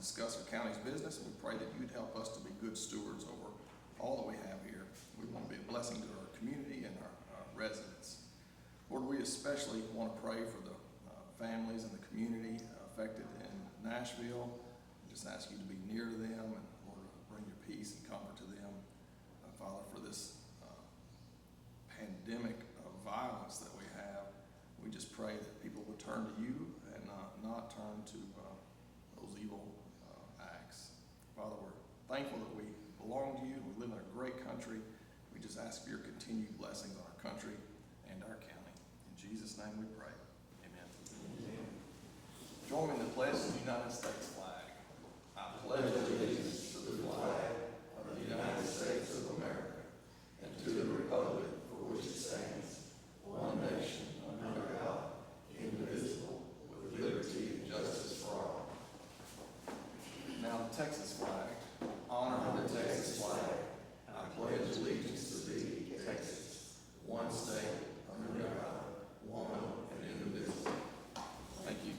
discuss our county's business, and we pray that you'd help us to be good stewards over all that we have here. We want to be a blessing to our community and our residents. Lord, we especially want to pray for the families and the community affected in Nashville. We just ask you to be near to them and, Lord, bring your peace and comfort to them. Father, for this pandemic of violence that we have, we just pray that people would turn to you and not turn to those evil acts. Father, we're thankful that we belong to you. We live in a great country. We just ask for your continued blessings on our country and our county. In Jesus' name we pray. Amen. Amen. Join me in the pledge of the United States flag. I pledge allegiance to the flag of the United States of America and to the republic for which it stands, one nation under God, indivisible, with liberty and justice for all. Now the Texas flag. Honor the Texas flag. I pledge allegiance to thee, Texas, one state, under God, one and indivisible. Thank you.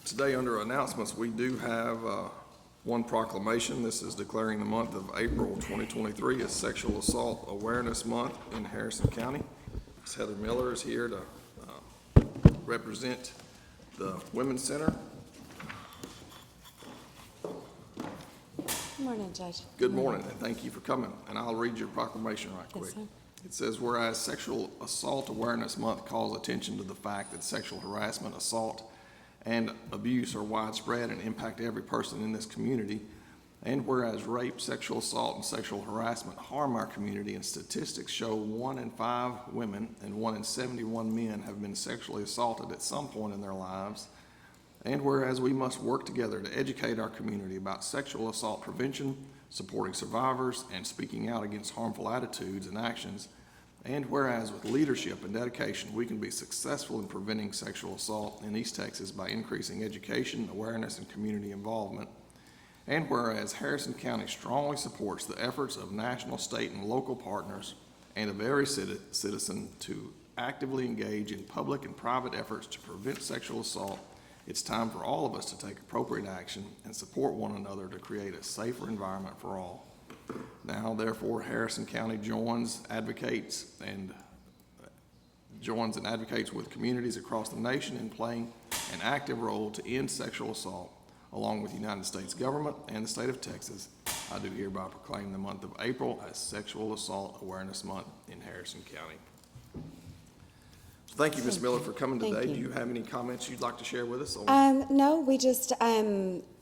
Today, under announcements, we do have one proclamation. This is declaring the month of April 2023 as Sexual Assault Awareness Month in Harrison County. Ms. Heather Miller is here to represent the Women's Center. Good morning, Judge. Good morning, and thank you for coming. And I'll read your proclamation right quick. Yes, sir. It says, whereas Sexual Assault Awareness Month calls attention to the fact that sexual harassment, assault, and abuse are widespread and impact every person in this community. And whereas rape, sexual assault, and sexual harassment harm our community, and statistics show 1 in 5 women and 1 in 71 men have been sexually assaulted at some point in their lives. And whereas we must work together to educate our community about sexual assault prevention, supporting survivors, and speaking out against harmful attitudes and actions. And whereas with leadership and dedication, we can be successful in preventing sexual assault in East Texas by increasing education, awareness, and community involvement. And whereas Harrison County strongly supports the efforts of national, state, and local partners and of every citizen to actively engage in public and private efforts to prevent sexual assault, it's time for all of us to take appropriate action and support one another to create a safer environment for all. Now, therefore, Harrison County joins and advocates with communities across the nation in playing an active role to end sexual assault, along with the United States government and the state of Texas. I do hereby proclaim the month of April as Sexual Assault Awareness Month in Harrison County. So thank you, Ms. Miller, for coming today. Do you have any comments you'd like to share with us? No, we just,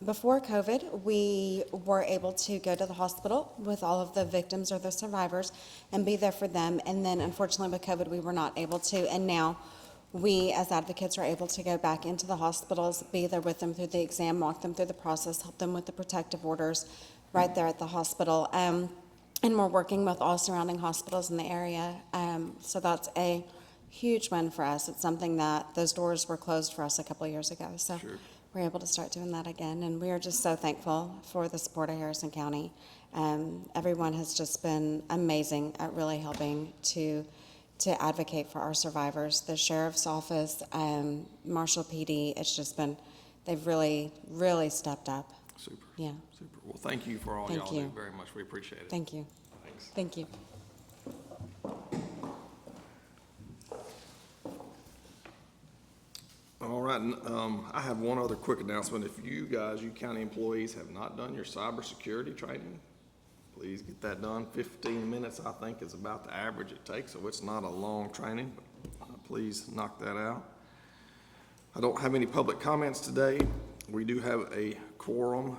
before COVID, we were able to go to the hospital with all of the victims or the survivors and be there for them. And then unfortunately with COVID, we were not able to. And now we as advocates are able to go back into the hospitals, be there with them through the exam, walk them through the process, help them with the protective orders right there at the hospital. And we're working with all surrounding hospitals in the area. So that's a huge win for us. It's something that those doors were closed for us a couple of years ago. So Sure. We're able to start doing that again. And we are just so thankful for the support of Harrison County. Everyone has just been amazing at really helping to advocate for our survivors. The sheriff's office, Marshall PD, it's just been, they've really, really stepped up. Super. Yeah. Super. Well, thank you for all Thank y'all you. do very much. We appreciate it. Thank you. Thanks. Thank you. All right, I have one other quick announcement. If you county employees have not done your cybersecurity training, please get that done. 15 minutes, I think, is about the average it takes, so it's not a long training, but please knock that out. I don't have any public comments today. We do have a quorum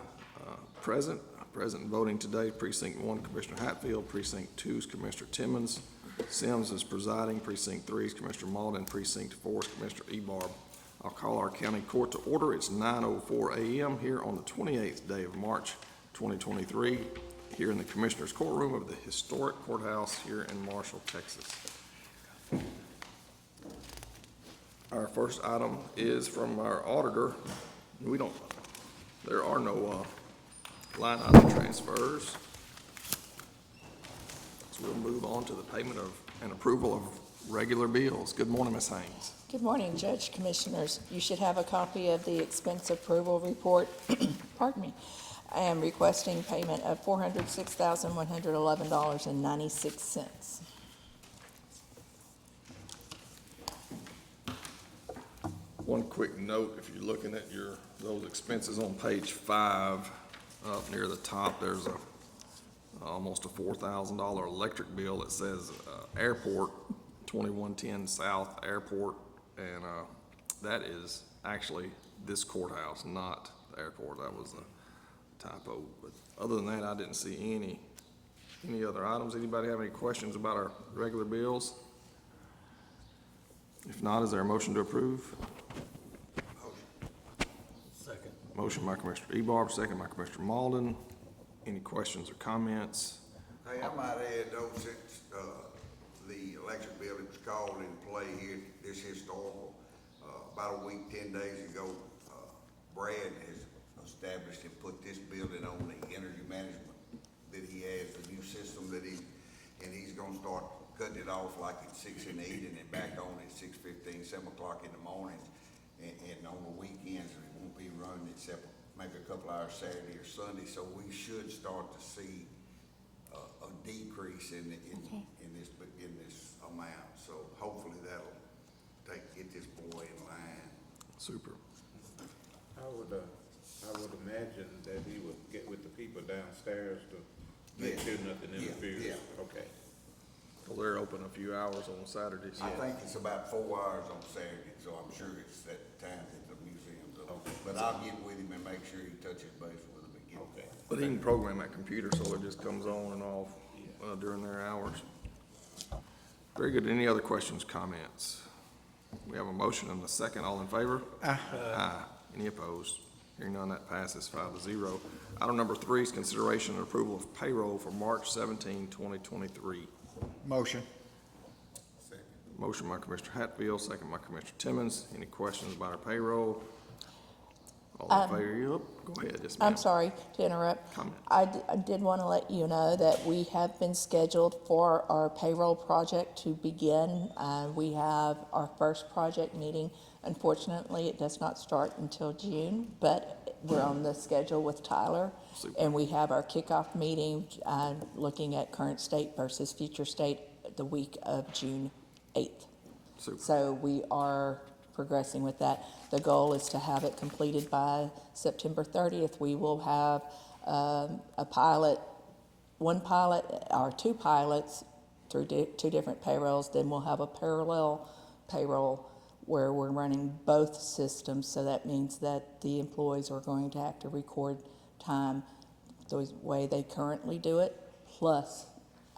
present. Present voting today, Precinct 1, Commissioner Hatfield. Precinct 2 is Commissioner Timmons. Sims is presiding. Precinct 3 is Commissioner Malden. Precinct 4 is Commissioner Ebarb. I'll call our county court to order. It's 9:04 a.m. here on the 28th day of March 2023 here in the Commissioner's Courtroom of the historic courthouse here in Marshall, Texas. Our first item is from our auditor. There are no line item transfers. So we'll move on to the payment of and approval of regular bills. Good morning, Ms. Haynes. Good morning, Judge, Commissioners. You should have a copy of the expense approval report. Pardon me. I am requesting payment of $406,111.96. One quick note, if you're looking at those expenses on page 5, up near the top, there's almost a $4,000 electric bill that says Airport, 2110 South Airport, and that is actually this courthouse, not the airport. That was a typo. But other than that, I didn't see any other items. Anybody have any questions about our regular bills? If not, is there a motion to approve? Second. Motion by Commissioner Ebarb, second by Commissioner Malden. Any questions or comments? Hey, I might add though, since, the electric bill was called in play here, this historical, about a week, 10 days ago, Brad has established and put this building on the energy management that he has, a new system and he's gonna start cutting it off like at 6 in the evening and back on at 6:15, 7 o'clock in the morning. And on the weekends, it won't be running except maybe a couple hours Saturday or Sunday. So we should start to see a decrease in this amount. So hopefully that'll get this boy in line. Super. I would imagine that he would get with the people downstairs to make sure nothing interferes. Yeah. Okay. Well, they're open a few hours on Saturdays. I think it's about 4 hours on Saturday, so I'm sure it's at the time that the museum's open. Okay. But I'll get with him and make sure he touches base with him again. Okay. But he can program that computer so it just comes on and off during their hours. Very good. Any other questions, comments? We have a motion and a second. All in favor? Aye. Any opposed? Hearing none, that passes 5-0. Item number 3 is consideration and approval of payroll for March 17, 2023. Motion. Motion by Commissioner Hatfield, second by Commissioner Timmons. Any questions about our payroll? All in favor? Yep. Go ahead. Yes, ma'am. I'm sorry to interrupt. Comment. I did want to let you know that we have been scheduled for our payroll project to begin. We have our first project meeting. Unfortunately, it does not start until June, but we're on the schedule with Tyler. Super. And we have our kickoff meeting, looking at current state versus future state the week of June 8th. Super. So we are progressing with that. The goal is to have it completed by September 30th. We will have one pilot or 2 pilots through 2 different payrolls. Then we'll have a parallel payroll where we're running both systems. So that means that the employees are going to have to record time the way they currently do it, plus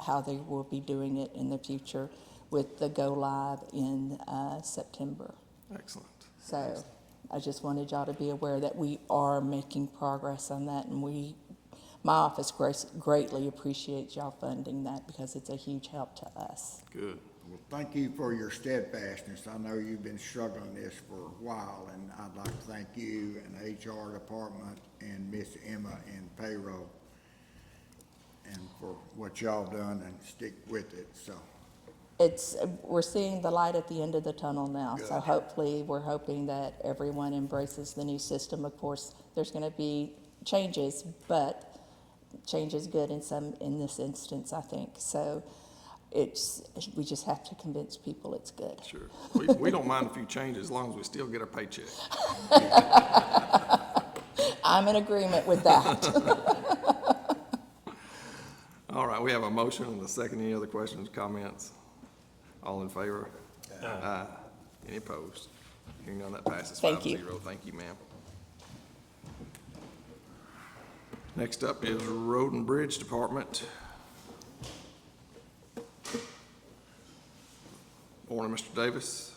how they will be doing it in the future with the go live in September. Excellent. So I just wanted y'all to be aware that we are making progress on that, and my office greatly appreciates y'all funding that because it's a huge help to us. Good. Well, thank you for your steadfastness. I know you've been struggling this for a while, and I'd like to thank you and the HR department and Miss Emma in payroll and for what y'all done and stick with it, so. We're seeing the light at the end of the tunnel now, so hopefully, we're hoping that everyone embraces the new system. Of course, there's gonna be changes, but change is good in this instance, I think. So we just have to convince people it's good. Sure. We don't mind a few changes as long as we still get our paycheck. I'm in agreement with that. All right, we have a motion and a second. Any other questions, comments? All in favor? Aye. Any opposed? Hearing none, that passes 5-0. Thank you. Thank you, ma'am. Next up is Road and Bridge Department. Morning, Mr. Davis.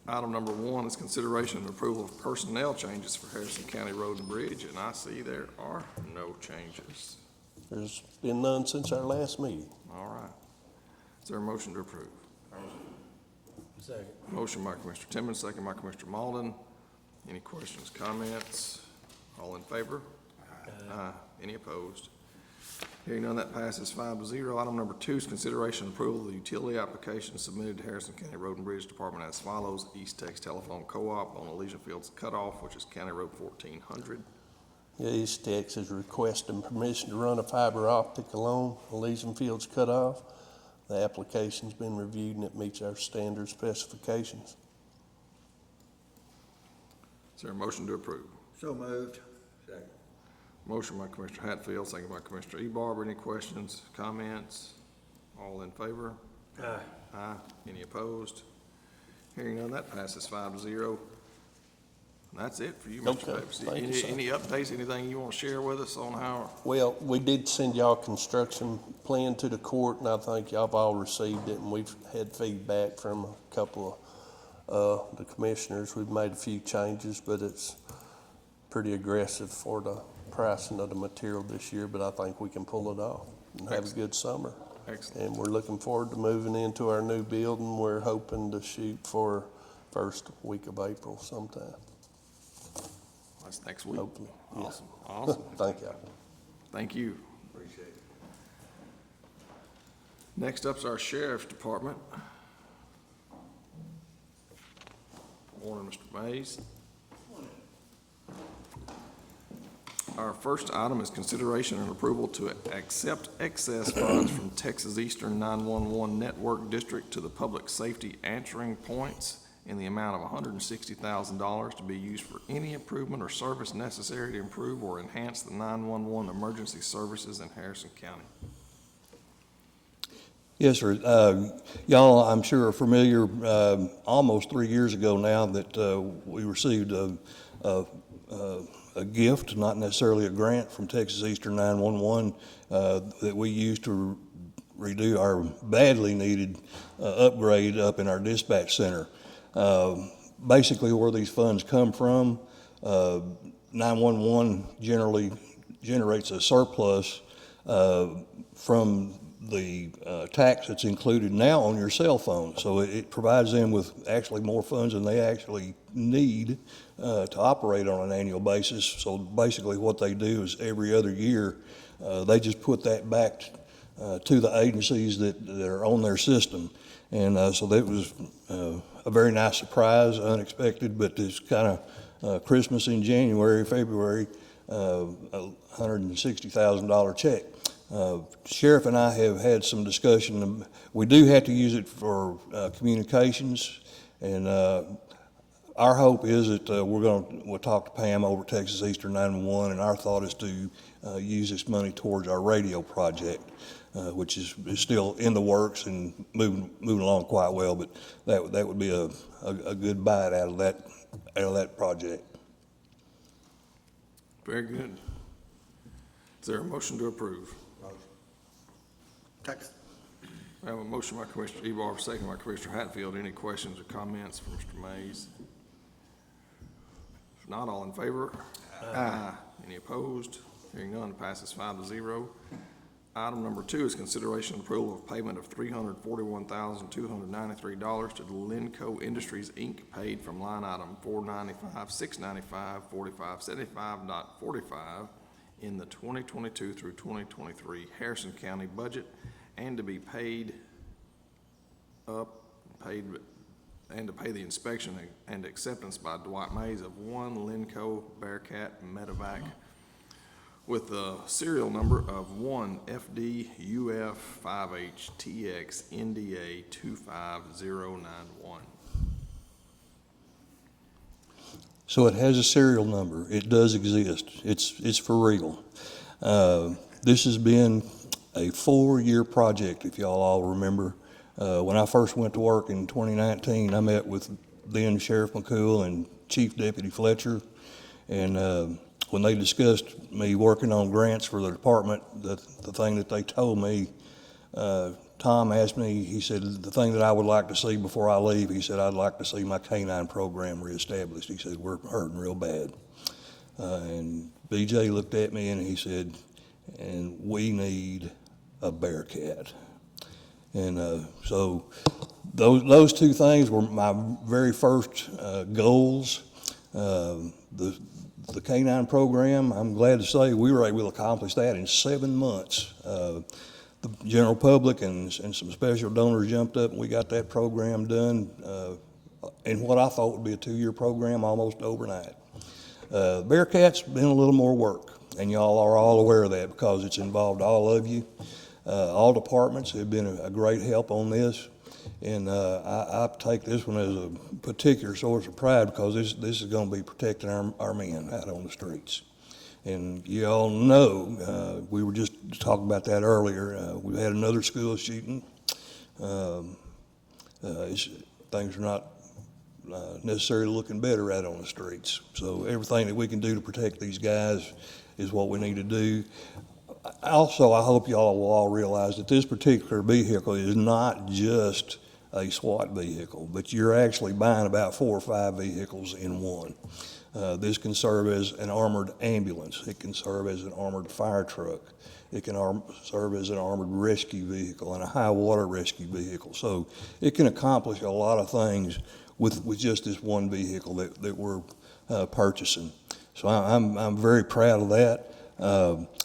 Item number 1 is consideration and approval of personnel changes for Harrison County Road and Bridge, and I see there are no changes. There's been none since our last meeting. All right. Is there a motion to approve? Second. Motion by Commissioner Timmons, second by Commissioner Malden. Any questions, comments? All in favor? Aye. Any opposed? Hearing none, that passes 5-0. Item number 2 is consideration and approval of the utility application submitted to Harrison County Road and Bridge Department as follows. East Texas Telephone Co-op on Elysian Fields Cutoff, which is County Road 1400. Yeah, East Texas is requesting permission to run a fiber optic along Elysian Fields Cutoff. The application's been reviewed and it meets our standard specifications. Is there a motion to approve? So moved. Second. Motion by Commissioner Hatfield, second by Commissioner Ebarber. Any questions, comments? All in favor? Aye. Aye. Any opposed? Hearing none, that passes 5-0. That's it for you, Mr. Okay, Pepsi. thank you, sir. Any updates, anything you want to share with us on how? Well, we did send y'all a construction plan to the court, and I think y'all have all received it, and we've had feedback from a couple of the commissioners. We've made a few changes, but it's pretty aggressive for the pricing of the material this year, but I think we can pull it off and have a good summer. Excellent. And we're looking forward to moving into our new building. We're hoping to shoot for first week of April sometime, That's next week. hopefully. Yeah. Awesome, awesome. Thank y'all. Thank you. Appreciate it. Next up's our Sheriff's Department. Morning, Mr. Mays. Our first item is consideration and approval to accept excess funds from Texas Eastern 911 Network District to the Public Safety Answering Points in the amount of $160,000 to be used for any improvement or service necessary to improve or enhance the 911 emergency services in Harrison County. Yes, sir. Y'all, I'm sure, are familiar, almost 3 years ago now that we received a gift, not necessarily a grant, from Texas Eastern 911 that we used to redo our badly needed upgrade up in our dispatch center. Basically, where these funds come from, 911 generally generates a surplus from the tax that's included now on your cell phone. So it provides them with actually more funds than they actually need to operate on an annual basis. So basically what they do is every other year, they just put that back to the agencies that are on their system. And so that was a very nice surprise, unexpected, but it's kind of Christmas in January, February, $160,000 check. Sheriff and I have had some discussion. We do have to use it for communications, and our hope is that we'll talk to Pam over at Texas Eastern 911, and our thought is to use this money towards our radio project, which is still in the works and moving along quite well. But that would be a good bite out of that project. Very good. Is there a motion to approve? Text. We have a motion by Commissioner Ebarber, second by Commissioner Hatfield. Any questions or comments from Mr. Mays? If not, all in favor? Aye. Any opposed? Hearing none, passes 5-0. Item number 2 is consideration and approval of payment of $341,293 to the Lenco Industries, Inc., paid from line item 495-695-4575.45 in the 2022 through 2023 Harrison County budget, and to be paid and to pay the inspection and acceptance by Dwight Mays of one Lenco Bearcat Medevac with the serial number of 1 FDUF5HTX NDA 25091. So it has a serial number. It does exist. It's for real. This has been a 4-year project, if y'all all remember. When I first went to work in 2019, I met with then Sheriff McCool and Chief Deputy Fletcher, and when they discussed me working on grants for the department, the thing that they told me, Tom asked me, he said, the thing that I would like to see before I leave, he said, I'd like to see my canine program reestablished. He said, we're hurting real bad. And BJ looked at me and he said, and we need a Bearcat. And so those two things were my very first goals. The K-9 program, I'm glad to say we were able to accomplish that in 7 months. The general public and some special donors jumped up, and we got that program done in what I thought would be a 2-year program almost overnight. Bearcat's been a little more work, and y'all are all aware of that because it's involved all of you. All departments have been a great help on this, and I take this one as a particular source of pride because this is going to be protecting our men out on the streets. And you all know, we were just talking about that earlier, we had another school shooting. Things are not necessarily looking better out on the streets. So everything that we can do to protect these guys is what we need to do. Also, I hope y'all will all realize that this particular vehicle is not just a SWAT vehicle, but you're actually buying about 4 or 5 vehicles in one. This can serve as an armored ambulance. It can serve as an armored fire truck. It can serve as an armored rescue vehicle and a high water rescue vehicle. So it can accomplish a lot of things with just this one vehicle that we're purchasing. So I'm very proud of that.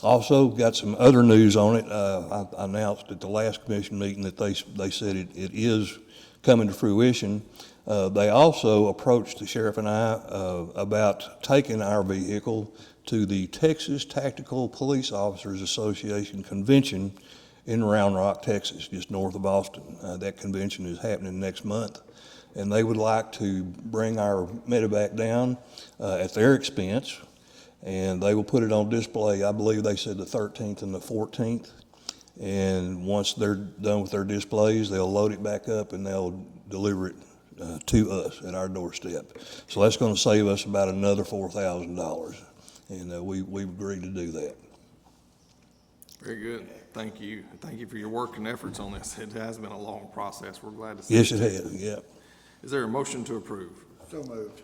Also got some other news on it. I announced at the last commission meeting that they said it is coming to fruition. They also approached the sheriff and I about taking our vehicle to the Texas Tactical Police Officers Association convention in Round Rock, Texas, just north of Austin. That convention is happening next month, and they would like to bring our medevac down at their expense, and they will put it on display. I believe they said the 13th and the 14th, and once they're done with their displays, they'll load it back up and they'll deliver it to us at our doorstep. So that's going to save us about another $4,000, and we've agreed to do that. Very good. Thank you. Thank you for your work and efforts on this. It has been a long process. We're glad to see Yes, it has, yeah. Is there a motion to approve? So moved.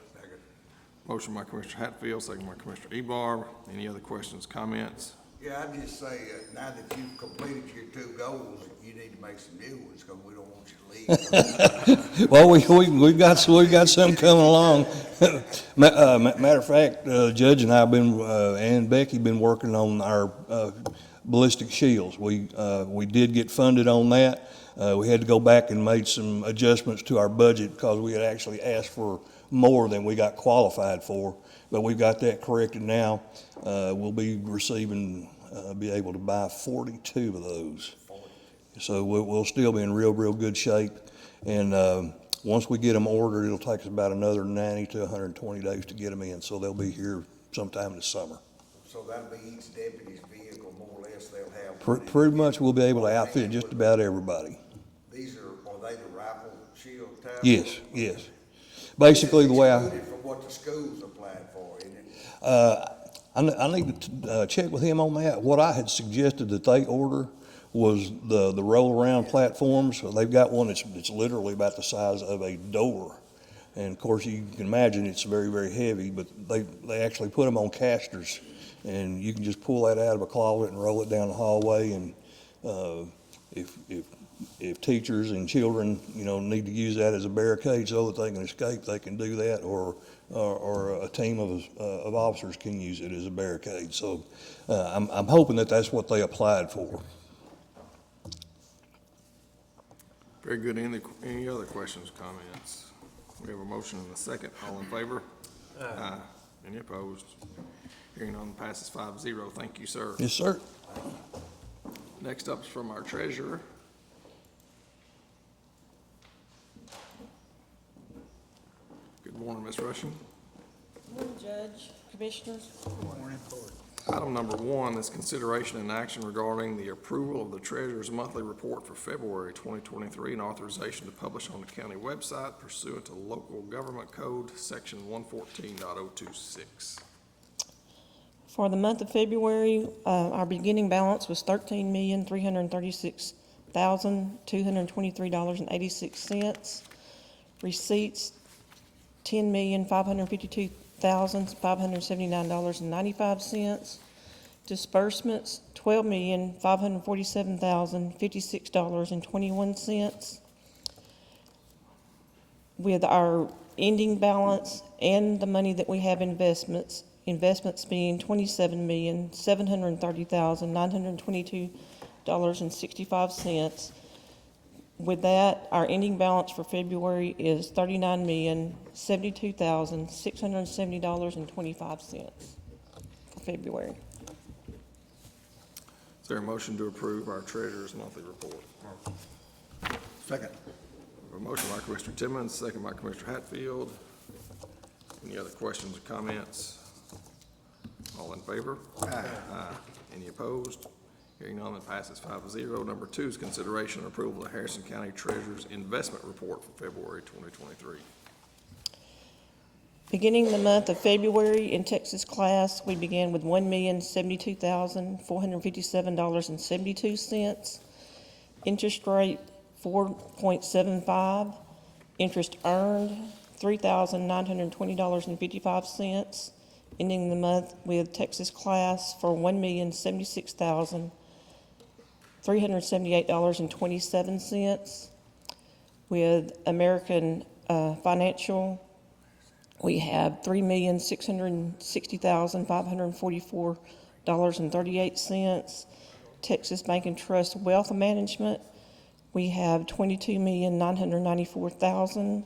Motion by Commissioner Hatfield, second by Commissioner Ebar. Any other questions, comments? Yeah, I'd just say, now that you've completed your 2 goals, you need to make some new ones, because we don't want you to leave. Well, we've got some coming along. Matter of fact, Judge and I have been, and Becky been working on our ballistic shields. We did get funded on that. We had to go back and made some adjustments to our budget because we had actually asked for more than we got qualified for, but we've got that corrected now. We'll be receiving, be able to buy 42 of those. So we'll still be in real good shape. And once we get them ordered, it'll take us about another 90 to 120 days to get them in. So they'll be here sometime this summer. So that'll be each deputy's vehicle, more or less, they'll have. Pretty much we'll be able to outfit just about everybody. These are they the rifle shield type? Yes. Basically, the way Excluded from what the schools applied for, isn't it? I need to check with him on that. What I had suggested that they order was the roll-around platforms. So they've got one that's literally about the size of a door. And of course, you can imagine it's very heavy, but they actually put them on casters. And you can just pull that out of a closet and roll it down the hallway. And if teachers and children, need to use that as a barricade so that they can escape, they can do that, or a team of officers can use it as a barricade. So I'm hoping that that's what they applied for. Very good. Any other questions, comments? We have a motion and a second. All in favor? Aye. Any opposed? Hearing none, passes 5-0. Thank you, sir. Yes, sir. Next up is from our treasurer. Good morning, Ms. Rushing. Morning, Judge, Commissioners. Item number 1 is consideration and action regarding the approval of the treasurer's monthly report for February 2023 and authorization to publish on the county website pursuant to local government code section 114.026. For the month of February, our beginning balance was $13,336,223.86. Receipts, $10,552,579.95. Disbursements, $12,547,056.21. with our ending balance and the money that we have investments being $27,730,922.65. With that, our ending balance for February is $39,072,670.25 for February. Is there a motion to approve our treasurer's monthly report? Second. A motion by Commissioner Timmons, second by Commissioner Hatfield. Any other questions or comments? All in favor? Aye. Any opposed? Hearing none, that passes 5-0. Number 2 is consideration and approval of Harrison County Treasurer's investment report for February 2023. Beginning the month of February in Texas class, we began with $1,072,457.72. Interest rate 4.75. Interest earned $3,920.55. Ending the month with Texas class for $1,076,378.27. With American Financial, we have $3,660,544.38. Texas Bank and Trust Wealth Management, we have $22,994,000.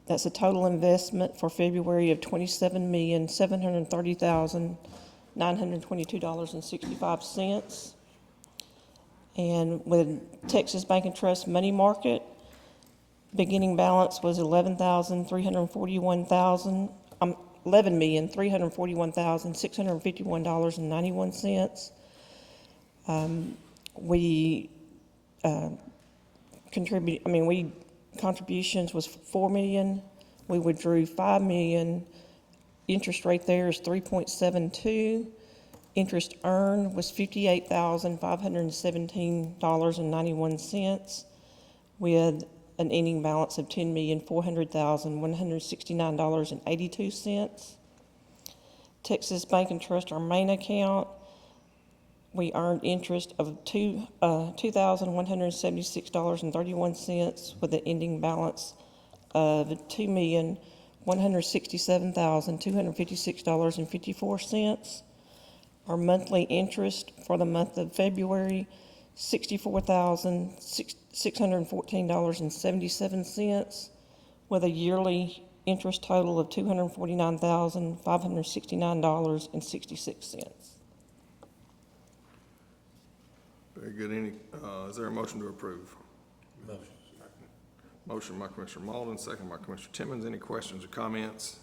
That's a total investment for February of $27,730,922.65. And with Texas Bank and Trust Money Market, beginning balance was $11,341,651.91. Contributions was $4 million. We withdrew $5 million. Interest rate there is 3.72. Interest earned was $58,517.91 with an ending balance of $10,400,169.82. Texas Bank and Trust, our main account, we earned interest of $2,176.31 with an ending balance of $2,167,256.54. Our monthly interest for the month of February, $64,614.77, with a yearly interest total of $249,569.66. Very good. Is there a motion to approve? Motion. Motion by Commissioner Malden, second by Commissioner Timmons. Any questions or comments?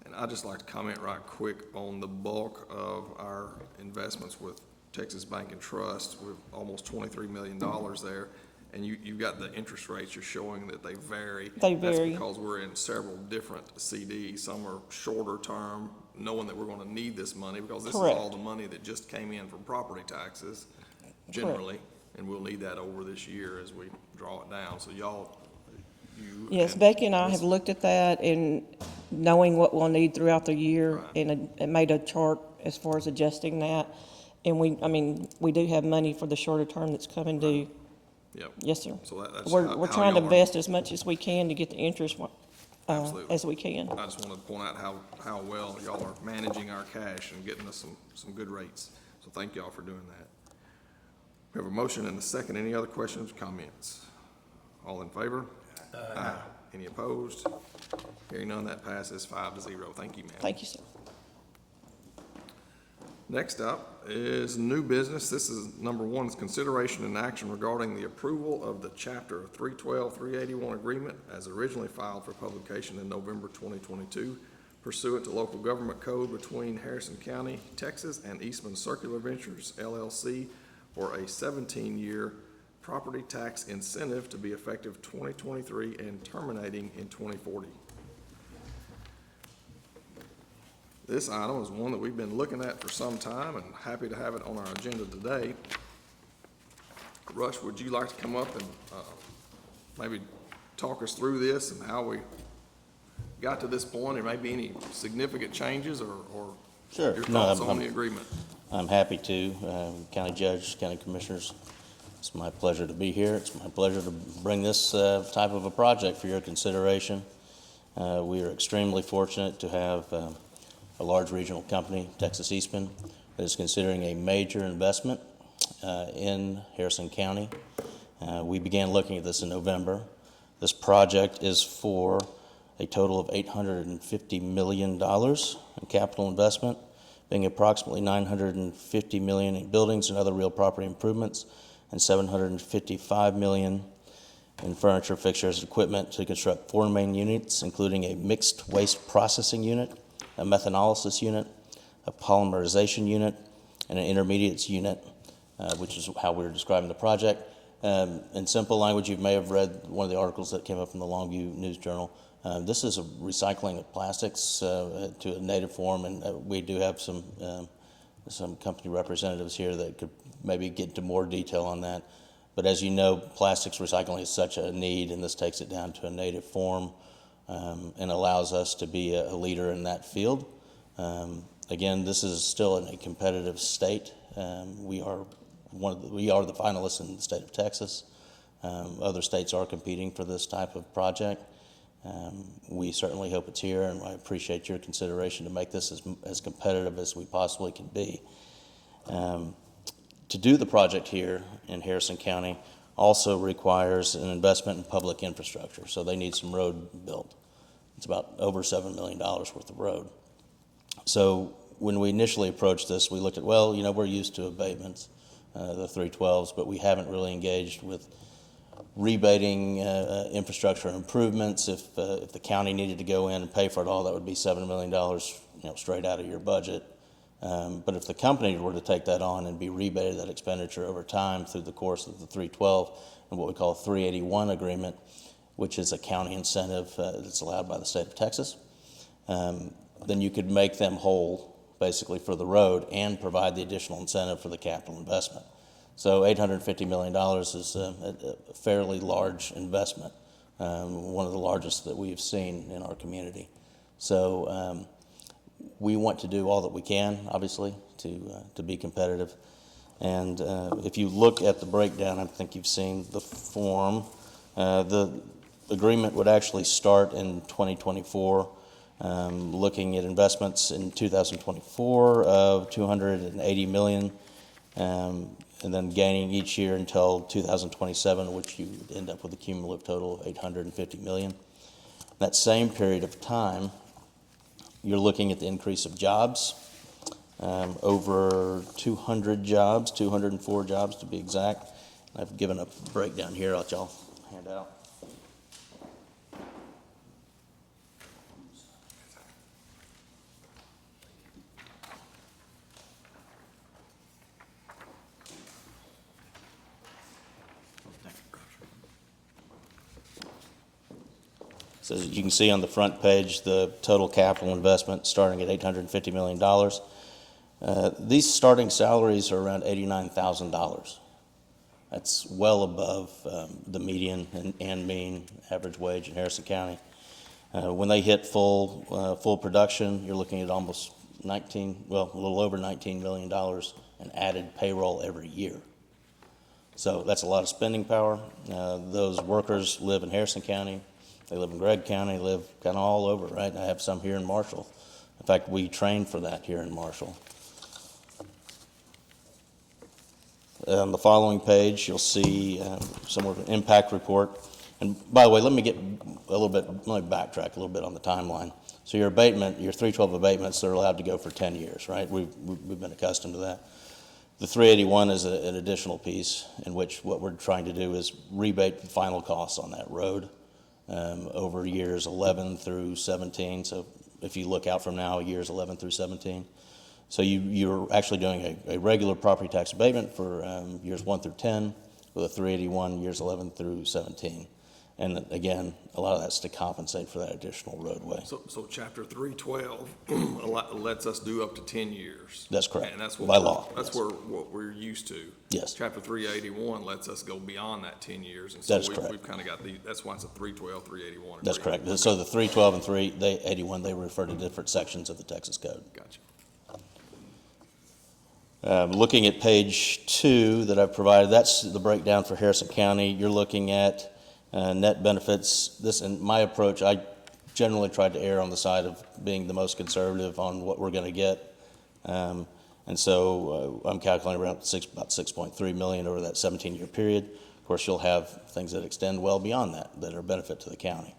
And I'd just like to comment right quick on the bulk of our investments with Texas Bank and Trust, with almost $23 million there. And you've got the interest rates, you're showing that they vary. They vary. That's because we're in several different CDs. Some are shorter term, knowing that we're going to need this money, because this Correct. is all the money that just came in from property taxes generally, and we'll need that over this year as we draw it down. So Yes, Becky and I have looked at that and knowing what we'll need throughout the year, Right. and made a chart as far as adjusting that. And we do have money for the shorter term that's coming due. Yep. Yes, sir. So that's We're how trying to y'all are- invest as much as we can to get the interest Absolutely. as we can. I just wanted to point out how well y'all are managing our cash and getting us some good rates. So thank y'all for doing that. We have a motion and a second. Any other questions or comments? All in favor? Aye. Any opposed? Hearing none, that passes 5-0. Thank you, ma'am. Thank you, sir. Next up is new business. This is number 1, is consideration and action regarding the approval of the Chapter 312-381 agreement as originally filed for publication in November 2022 pursuant to local government code between Harrison County, Texas and Eastman Circular Ventures LLC for a 17-year property tax incentive to be effective 2023 and terminating in 2040. This item is one that we've been looking at for some time and happy to have it on our agenda today. Rush, would you like to come up and maybe talk us through this and how we got to this point, or maybe any significant changes or Sure. your No, thoughts I'm- on the agreement? I'm happy to. County Judge, County Commissioners, It's my pleasure to be here. It's my pleasure to bring this type of a project for your consideration. We are extremely fortunate to have a large regional company, Texas Eastman, that is considering a major investment in Harrison County. We began looking at this in November. This project is for a total of $850 million in capital investment, being approximately $950 million in buildings and other real property improvements, and $755 million in furniture, fixtures, and equipment to construct 4 main units, including a mixed waste processing unit, a methanolysis unit, a polymerization unit, and an intermediates unit, which is how we're describing the project. In simple language, you may have read one of the articles that came up from the Longview News Journal. This is a recycling of plastics to a native form, and we do have some company representatives here that could maybe get into more detail on that. But as you know, plastics recycling is such a need, and this takes it down to a native form and allows us to be a leader in that field. Again, this is still in a competitive state. We are the finalists in the state of Texas. Other states are competing for this type of project. We certainly hope it's here, and I appreciate your consideration to make this as competitive as we possibly can be. To do the project here in Harrison County also requires an investment in public infrastructure, so they need some road built. It's about over $7 million worth of road. So when we initially approached this, we looked at, well, you know, we're used to abatements, the 312s, but we haven't really engaged with rebating infrastructure improvements. If the county needed to go in and pay for it all, that would be $7 million, you know, straight out of your budget. But if the company were to take that on and be rebated that expenditure over time through the course of the 312 and what we call a 381 agreement, which is a county incentive that's allowed by the state of Texas, then you could make them whole basically for the road and provide the additional incentive for the capital investment. So $850 million is a fairly large investment, one of the largest that we've seen in our community. So we want to do all that we can, obviously, to be competitive. And if you look at the breakdown, I think you've seen the form. The agreement would actually start in 2024, looking at investments in 2024 of $280 million, and then gaining each year until 2027, which you end up with a cumulative total of $850 million. That same period of time, you're looking at the increase of jobs, over 200 jobs, 204 jobs to be exact. I've given a breakdown here, I'll let y'all hand out. So as you can see on the front page, the total capital investment starting at $850 million. These starting salaries are around $89,000. That's well above the median and mean average wage in Harrison County. When they hit full production, you're looking at almost a little over $19 million in added payroll every year. So that's a lot of spending power. Those workers live in Harrison County. They live in Gregg County, live kind of all over, right? I have some here in Marshall. In fact, we train for that here in Marshall. On the following page, you'll see some of an impact report. And by the way, let me backtrack a little bit on the timeline. So your abatement, your 312 abatements, they're allowed to go for 10 years, right? We've been accustomed to that. The 381 is an additional piece in which what we're trying to do is rebate the final costs on that road over years 11 through 17. So if you look out from now, years 11 through 17. So you're actually doing a regular property tax abatement for years 1 through 10 with a 381 years 11 through 17. And again, a lot of that's to compensate for that additional roadway. So chapter 312 lets us do up to 10 years. That's correct. And that's what By law. That's what we're used to. Yes. Chapter 381 lets us go beyond that 10 years. And That's so correct. we've kind of got that's why it's a 312, 381. That's correct. So the 312 and 381, they refer to different sections of the Texas Code. Gotcha. Looking at page 2 that I've provided, that's the breakdown for Harrison County. You're looking at net benefits. This, in my approach, I generally tried to err on the side of being the most conservative on what we're going to get. And so I'm calculating around about 6.3 million over that 17-year period. Of course, you'll have things that extend well beyond that are a benefit to the county.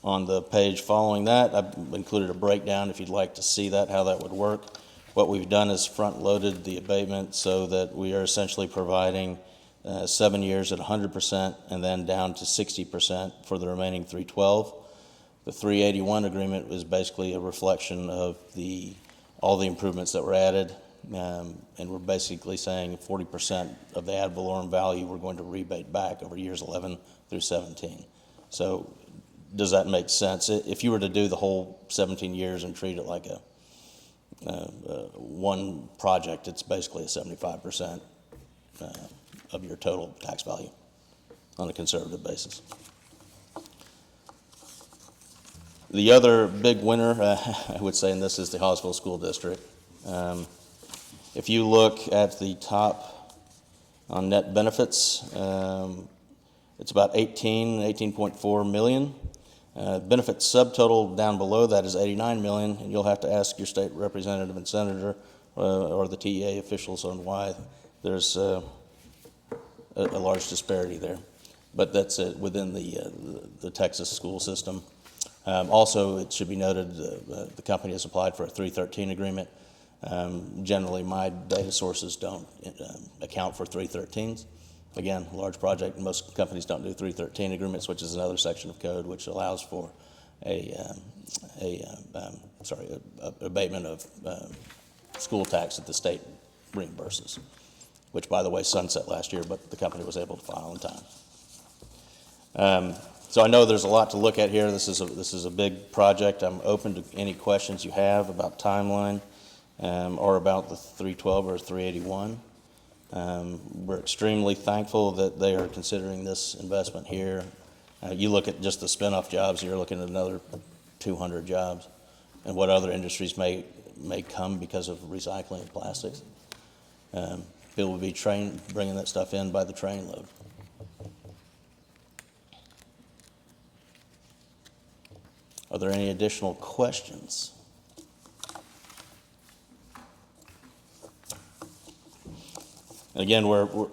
On the page following that, I've included a breakdown if you'd like to see that, how that would work. What we've done is front-loaded the abatement so that we are essentially providing 7 years at 100% and then down to 60% for the remaining 312. The 381 agreement is basically a reflection of all the improvements that were added, and we're basically saying 40% of the ad valorem value we're going to rebate back over years 11 through 17. So does that make sense? If you were to do the whole 17 years and treat it like one project, it's basically a 75% of your total tax value on a conservative basis. The other big winner, I would say, in this is the Hallsville School District. If you look at the top on net benefits, it's about 18.4 million. Benefit subtotal down below that is 89 million, and you'll have to ask your state representative and senator or the TEA officials on why there's a large disparity there. But that's within the Texas school system. Also, it should be noted the company has applied for a 313 agreement. Generally, my data sources don't account for 313s. Again, large project, most companies don't do 313 agreements, which is another section of code which allows for abatement of school tax that the state reimburses, which, by the way, sunset last year, but the company was able to file in time. So I know there's a lot to look at here. This is a big project. I'm open to any questions you have about timeline or about the 312 or 381. We're extremely thankful that they are considering this investment here. You look at just the spin-off jobs, you're looking at another 200 jobs, and what other industries may come because of recycling of plastics. People will be bringing that stuff in by the trainload. Are there any additional questions? Again, we're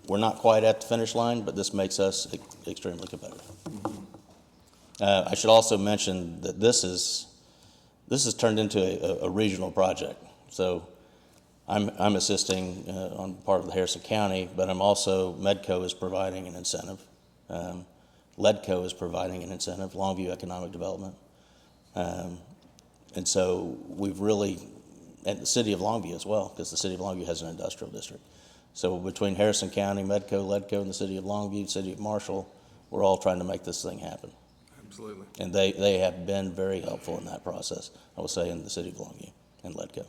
not quite at the finish line, but this makes us extremely competitive. I should also mention that this has turned into a regional project. So I'm assisting on part of the Harrison County, but I'm also, Medco is providing an incentive. LEDCO is providing an incentive, Longview Economic Development. And so we've really, and the city of Longview as well, because the city of Longview has an industrial district. So between Harrison County, Medco, LEDCO, and the city of Longview, city of Marshall, we're all trying to make this thing happen. Absolutely. And they have been very helpful in that process, I will say, in the city of Longview and LEDCO.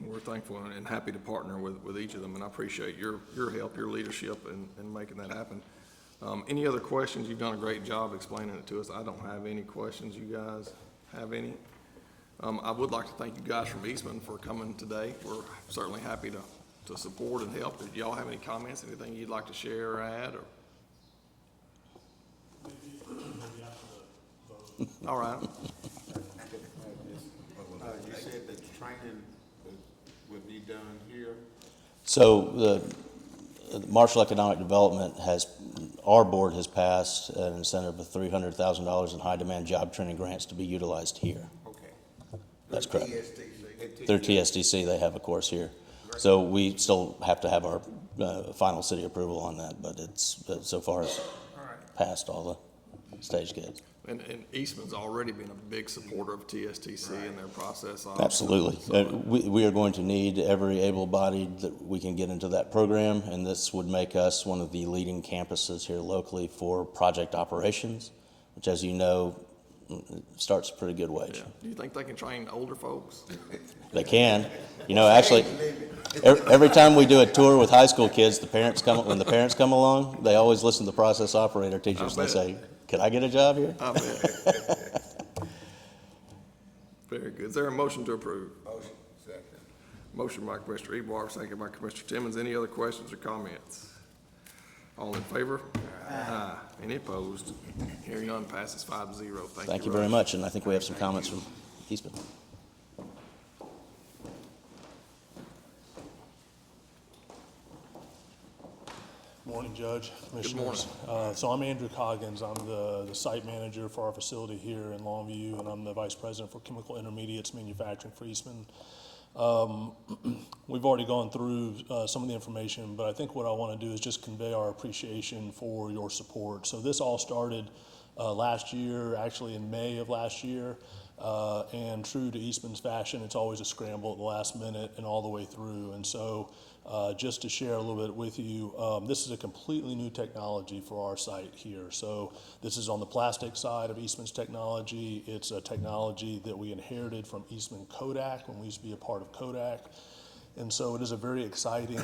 We're thankful and happy to partner with each of them, and I appreciate your help, your leadership in making that happen. Any other questions? You've done a great job explaining it to us. I don't have any questions. You guys have any? I would like to thank you guys from Eastman for coming today. We're certainly happy to support and help. Did y'all have any comments, anything you'd like to share or add? Or? All right. You said that the training would be done here? So the Marshall Economic Development our board has passed an incentive of $300,000 in high-demand job training grants to be utilized here. Okay. That's correct. TSTC. Through TSDC, they have a course here. So we still have to have our final city approval on that, but it's so far as passed all the stage gates. And Eastman's already been a big supporter of TSTC and their process. Absolutely. We are going to need every able-bodied that we can get into that program, and this would make us one of the leading campuses here locally for project operations, which, as you know, starts a pretty good wage. Yeah. Do you think they can train older folks? They can. You know, actually, every time we do a tour with high school kids, when the parents come along, they always listen to the process operator teachers. They say, "Can I get a job here?" I bet. Very good. Is there a motion to approve? Motion. Second. Motion by Commissioner Ebar, second by Commissioner Timmons. Any other questions or comments? All in favor? Aye. Any opposed? Hearing none, passes 5-0. Thank you very Rush. much, and I think we have some comments from Eastman. Morning, Judge, Commissioners. So I'm Andrew Coggins. I'm the site manager for our facility here in Longview, and I'm the vice president for chemical intermediates manufacturing for Eastman. We've already gone through some of the information, but I think what I want to do is just convey our appreciation for your support. So this all started last year, actually in May of last year, and true to Eastman's fashion, it's always a scramble at the last minute and all the way through. And so just to share a little bit with you, this is a completely new technology for our site here. So this is on the plastic side of Eastman's technology. It's a technology that we inherited from Eastman Kodak when we used to be a part of Kodak. And so it is a very exciting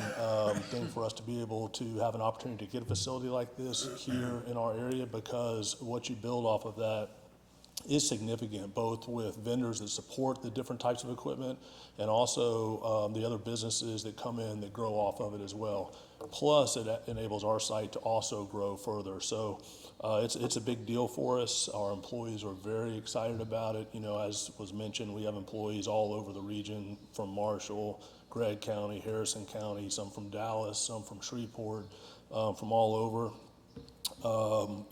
thing for us to be able to have an opportunity to get a facility like this here in our area, because what you build off of that is significant, both with vendors that support the different types of equipment and also the other businesses that come in that grow off of it as well. Plus, it enables our site to also grow further. So it's a big deal for us. Our employees are very excited about it. You know, as was mentioned, we have employees all over the region, from Marshall, Gregg County, Harrison County, some from Dallas, some from Shreveport, from all over.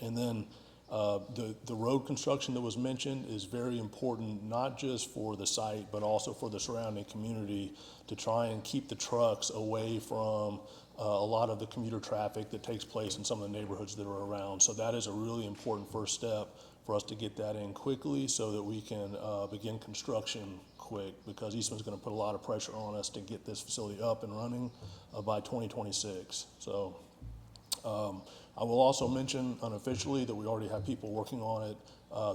And then the road construction that was mentioned is very important, not just for the site, but also for the surrounding community, to try and keep the trucks away from a lot of the commuter traffic that takes place in some of the neighborhoods that are around. So that is a really important first step for us to get that in quickly so that we can begin construction quick, because Eastman's going to put a lot of pressure on us to get this facility up and running by 2026. So I will also mention unofficially that we already have people working on it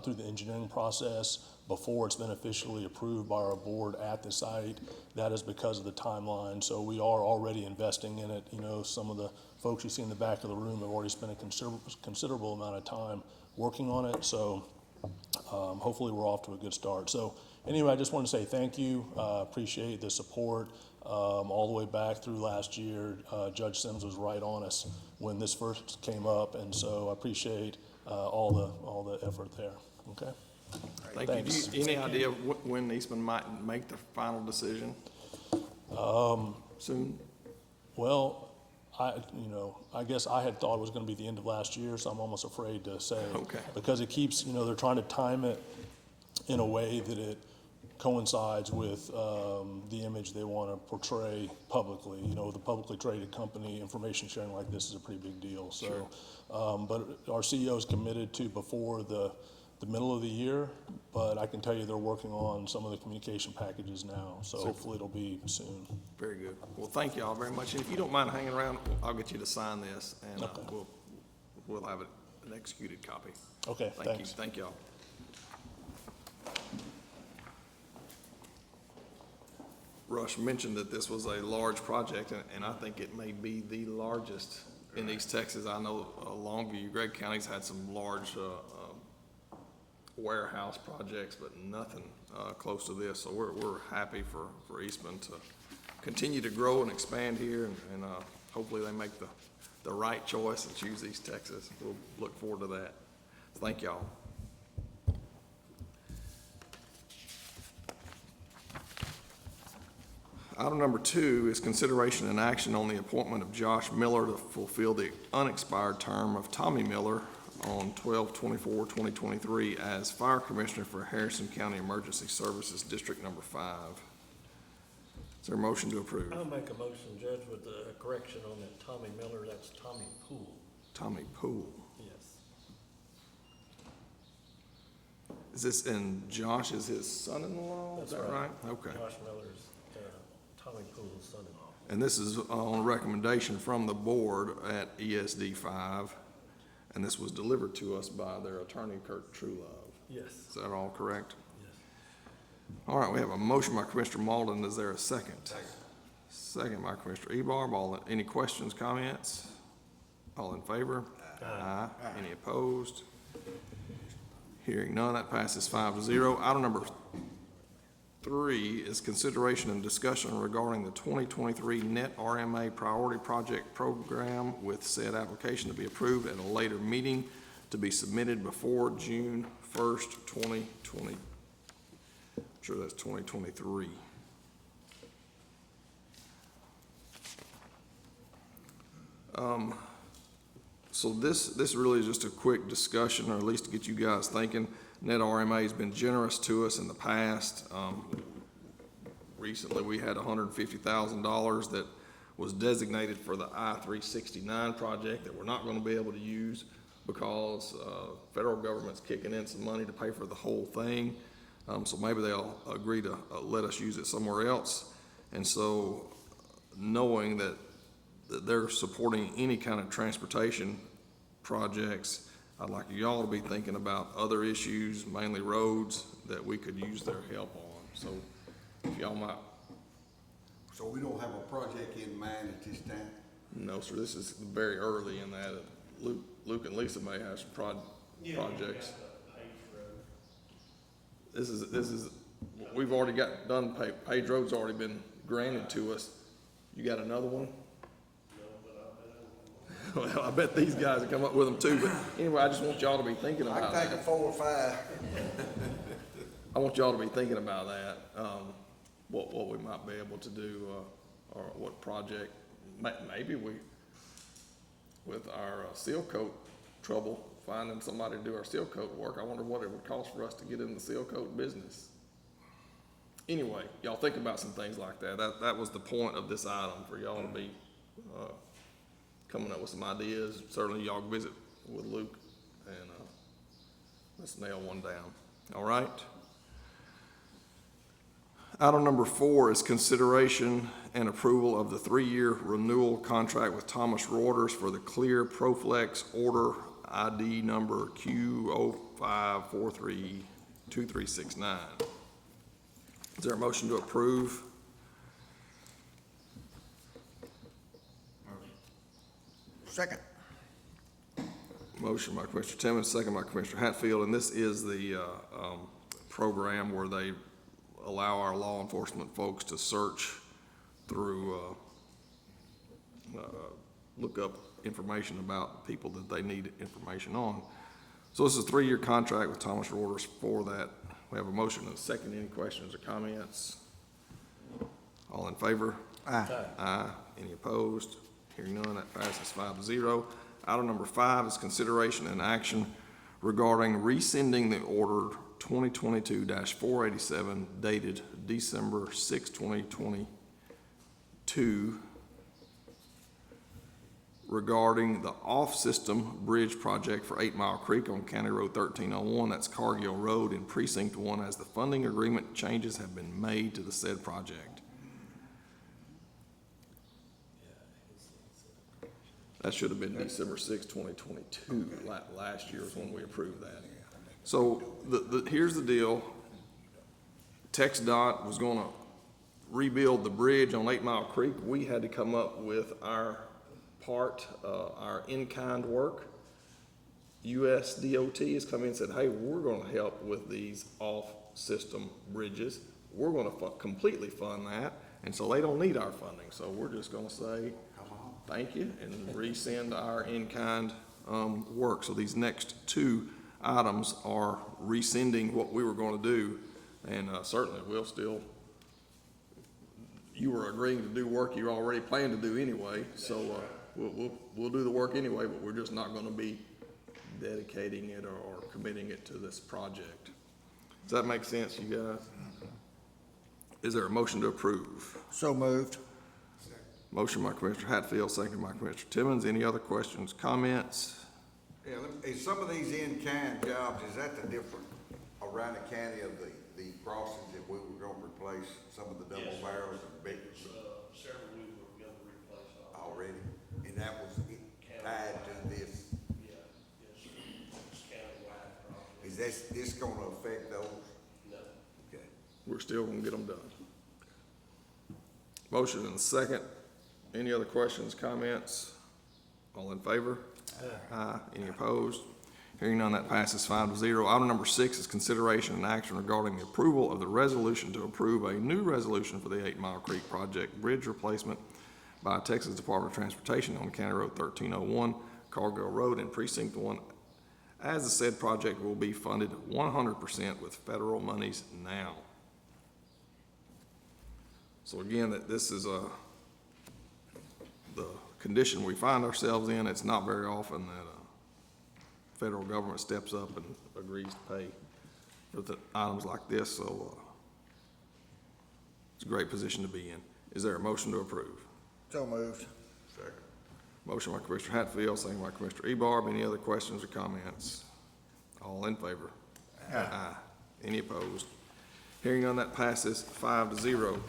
through the engineering process before it's been officially approved by our board at the site. That is because of the timeline. So we are already investing in it. You know, some of the folks you see in the back of the room have already spent a considerable amount of time working on it. So hopefully we're off to a good start. So anyway, I just want to say thank you. Appreciate the support. All the way back through last year, Judge Sims was right on us when this first came up, and so I appreciate all the effort there. Okay. Thank Thanks. you. Any idea when Eastman might make the final decision? Soon? Well, I guess I had thought it was going to be the end of last year, so I'm almost afraid to say. Okay. Because it keeps, they're trying to time it in a way that it coincides with the image they want to portray publicly. You know, with a publicly traded company, information sharing like this is a pretty big deal. So, but our CEO is committed to before the middle of the year, but I can tell you they're working on some of the communication packages now. So hopefully it'll be soon. Very good. Well, thank you all very much. And if you don't mind hanging around, I'll get you to sign this, and we'll have an executed copy. Okay, Thank you. thanks. Thank you all. Rush mentioned that this was a large project, and I think it may be the largest in East Texas. I know Longview, Gregg County's had some large warehouse projects, but nothing close to this. So we're happy for Eastman to continue to grow and expand here, and hopefully they make the right choice and choose East Texas. We'll look forward to that. Thank y'all. Item number 2 is consideration and action on the appointment of Josh Miller to fulfill the unexpired term of Tommy Miller on 12/24/2023 as Fire Commissioner for Harrison County Emergency Services District Number 5. Is there a motion to approve? I'll make a motion, Judge, with a correction on that Tommy Miller, that's Tommy Poole. Tommy Poole. Yes. Is this, and Josh is his son-in-law? Is That's that right. right? Okay. Josh Miller's, Tommy Poole's son-in-law. And this is on recommendation from the board at ESD 5, and this was delivered to us by their attorney, Kurt Truelove. Yes. Is that all correct? Yes. All right, we have a motion by Commissioner Malden. Is there a second? Second by Commissioner Ebar. Any questions, comments? All in favor? Aye. Any opposed? Hearing none, that passes 5-0. Item number 3 is consideration and discussion regarding the 2023 Net RMA Priority Project Program with said application to be approved at a later meeting to be submitted before June 1st, 2020. I'm sure that's 2023. So this really is just a quick discussion, or at least to get you guys thinking. Net RMA has been generous to us in the past. Recently, we had $150,000 that was designated for the I-369 project that we're not going to be able to use because federal government's kicking in some money to pay for the whole thing. So maybe they'll agree to let us use it somewhere else. And so knowing that they're supporting any kind of transportation projects, I'd like y'all to be thinking about other issues, mainly roads, that we could use their help on. So if y'all might, So we don't have a project in mind at this time? no, sir, this is very early in that. Luke and Lisa may have some projects. This is, we've already got done, paved road's already been granted to us. You got another one? Well, I bet these guys will come up with them too, but anyway, I just want y'all to be thinking I about can think of that. 4 or 5. I want y'all to be thinking about that, what we might be able to do, or what project, maybe we, with our seal coat trouble, finding somebody to do our seal coat work, I wonder what it would cost for us to get in the seal coat business. Anyway, y'all think about some things like that. That was the point of this item, for y'all to be, coming up with some ideas. Certainly y'all visit with Luke and, let's nail one down. All right? Item number 4 is consideration and approval of the 3-year renewal contract with Thomas Reuters for the Clear Proflex order ID number Q05432369. Is there a motion to approve? Second. Motion by Commissioner Timmons, second by Commissioner Hatfield, and this is the program where they allow our law enforcement folks to search through, look up information about people that they need information on. So this is a 3-year contract with Thomas Reuters for that. We have a motion and a second. Any questions or comments? All in favor? Aye. Aye. Any opposed? Hearing none, that passes 5-0. Item number 5 is consideration and action regarding rescinding the order 2022-487 dated December 6, 2022 regarding the off-system bridge project for 8 Mile Creek on County Road 1301, that's Cargill Road in Precinct 1, as the funding agreement changes have been made to the said project. That should have been December 6, 2022. Last year was when we approved that. So here's the deal. TxDOT was gonna rebuild the bridge on 8 Mile Creek. We had to come up with our part, our in-kind work. USDOT has come in and said, hey, we're gonna help with these off-system bridges. We're gonna completely fund that, and so they don't need our funding. So we're just gonna say, thank you, and rescind our in-kind work. So these next 2 items are rescinding what we were gonna do, and certainly we'll still, you were agreeing to do work you already planned to do anyway, so we'll do the work anyway, but we're just not gonna be dedicating it or committing it to this project. Does that make sense, you guys? Is there a motion to approve? So moved. Motion by Commissioner Hatfield, second by Commissioner Timmons. Any other questions, comments? Yeah, is some of these in-kind jobs, is that the different around the county of the crossings that we were gonna replace some of the double barrels and big? Several we were gonna replace Already, and that was tied to this. Yeah, yes, it's countywide project. Is this gonna affect those? No. Okay. We're still gonna get them done. Motion and a second. Any other questions, comments? All in favor? Aye. Any opposed? Hearing none, that passes 5-0. Item number 6 is consideration and action regarding the approval of the resolution to approve a new resolution for the 8 Mile Creek Project Bridge Replacement by Texas Department of Transportation on County Road 1301, Cargill Road in Precinct 1, as the said project will be funded 100% with federal monies now. So again, that this is the condition we find ourselves in. It's not very often that federal government steps up and agrees to pay for the items like this, so it's a great position to be in. Is there a motion to approve? So moved. Second. Motion by Commissioner Hatfield, second by Commissioner Ebarb. Any other questions or comments? All in favor? Aye. Any opposed? Hearing none, that passes 5-0.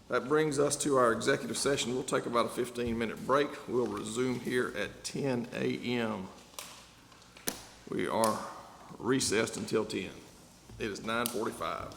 That brings us to our executive session. We'll take about a 15-minute break. We'll resume here at 10 a.m. We are recessed until 10. It is 9:45.